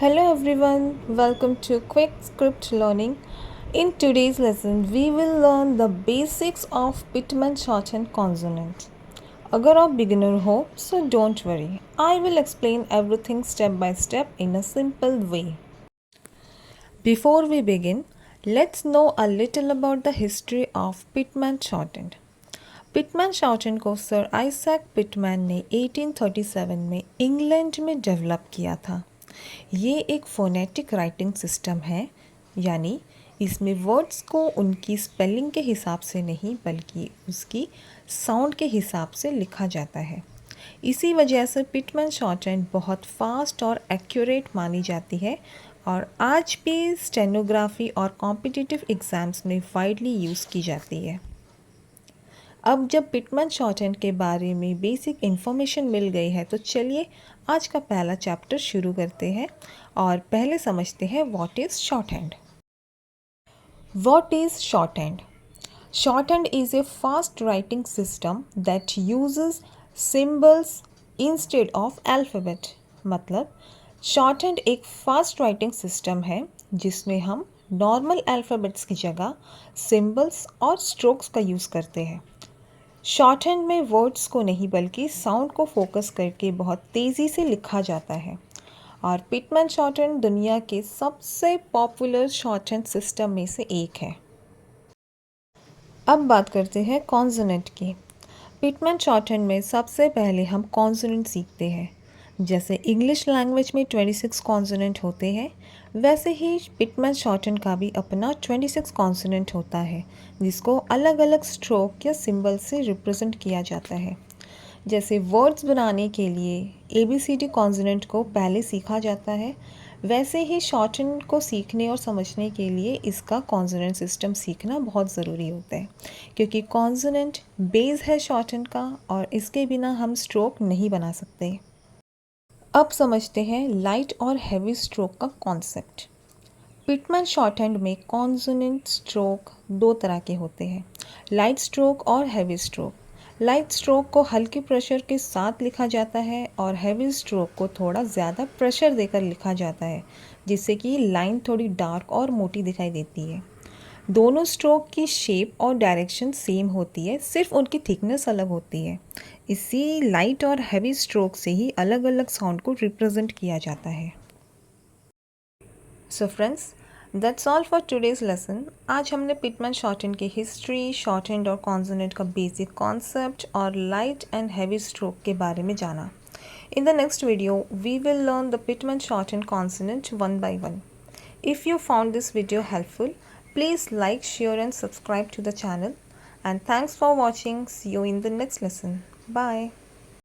Hello everyone, welcome to Quick Script Learning. In today's lesson, we will learn the basics of Pitman shorthand consonant. अगर आप beginner हो, so don't worry. I will explain everything step by step in a simple way. Before we begin, let's know a little about the history of Pitman shorthand. Pitman shorthand को sir Isaac Pitman ने 1837 में England में develop किया था। ये एक phonetic writing system है, यानी इसमें वर्ड्स को उनकी स्पेलिंग के हिसाब से नहीं बल्कि उसकी साउंड के हिसाब से लिखा जाता है। इसी वजह से पिटमैन शॉर्टहैंड बहुत फास्ट और एक्यूरेट मानी जाती है और आज भी स्टेनोग्राफी और कॉम्पिटिटिव एग्ज़ाम्स में वाइडली यूज़ की जाती है। अब जब पिटमैन शॉर्टहैंड के बारे में बेसिक इन्फॉर्मेशन मिल गई है तो चलिए आज का पहला चैप्टर शुरू करते हैं और पहले समझते हैं what is shorthand. What is shorthand? Shorthand is a fast writing system that uses symbols instead of alphabet. मतलब शॉर्टहैंड एक फास्ट राइटिंग सिस्टम है जिसमें हम नॉर्मल अल्फ़ाबेट्स की जगह सिंबल्स और स्ट्रोक्स का यूज़ करते हैं। शॉर्टहैंड में वर्ड्स को नहीं बल्कि साउंड को फोकस करके बहुत तेज़ी से लिखा जाता है और पिटमैन शॉर्टहैंड दुनिया के सबसे पॉपुलर शॉर्टहैंड सिस्टम में से एक है। अब बात करते हैं कॉन्सोनेंट की। पिटमैन शॉर्टहैंड में सबसे पहले हम कॉन्सोनेंट सीखते हैं। जैसे इंग्लिश लैंग्वेज में 26 कॉन्सोनेंट होते हैं, वैसे ही पिटमैन शॉर्टहैंड का भी अपना 26 कॉन्सोनेंट होता है जिसको अलग अलग स्ट्रोक या सिंबल से रिप्रेजेंट किया जाता है। जैसे वर्ड्स बनाने के लिए ABCD कॉन्सोनेंट को पहले सीखा जाता है, वैसे ही शॉर्टहैंड को सीखने और समझने के लिए इसका कॉन्सोनेंट सिस्टम सीखना बहुत ज़रूरी होता है, क्योंकि कॉन्सोनेंट बेस है शॉर्टहैंड का और इसके बिना हम स्ट्रोक नहीं बना सकते। अब समझते हैं लाइट और हैवी स्ट्रोक का कॉन्सेप्ट। पिटमैन शॉर्टहैंड में कॉन्सोनेंट स्ट्रोक दो तरह के होते हैं, लाइट स्ट्रोक और हैवी स्ट्रोक। लाइट स्ट्रोक को हल्के प्रेशर के साथ लिखा जाता है और हैवी स्ट्रोक को थोड़ा ज़्यादा प्रेशर देकर लिखा जाता है, जिससे कि लाइन थोड़ी डार्क और मोटी दिखाई देती है। दोनों स्ट्रोक की शेप और डायरेक्शन सेम होती है, सिर्फ उनकी थिकनेस अलग होती है। इसी लाइट और हैवी स्ट्रोक से ही अलग अलग साउंड को रिप्रेजेंट किया जाता है। So friends, that's all for today's lesson. आज हमने पिटमैन शॉर्टहैंड की हिस्ट्री, शॉर्टहैंड और कॉन्सोनेंट का बेसिक कॉन्सेप्ट और लाइट एंड हैवी स्ट्रोक के बारे में जाना। In the next video, we will learn the Pitman shorthand consonant one by one. If you found this video helpful, please like, share and subscribe to the channel. And thanks for watching. See you in the next lesson. Bye.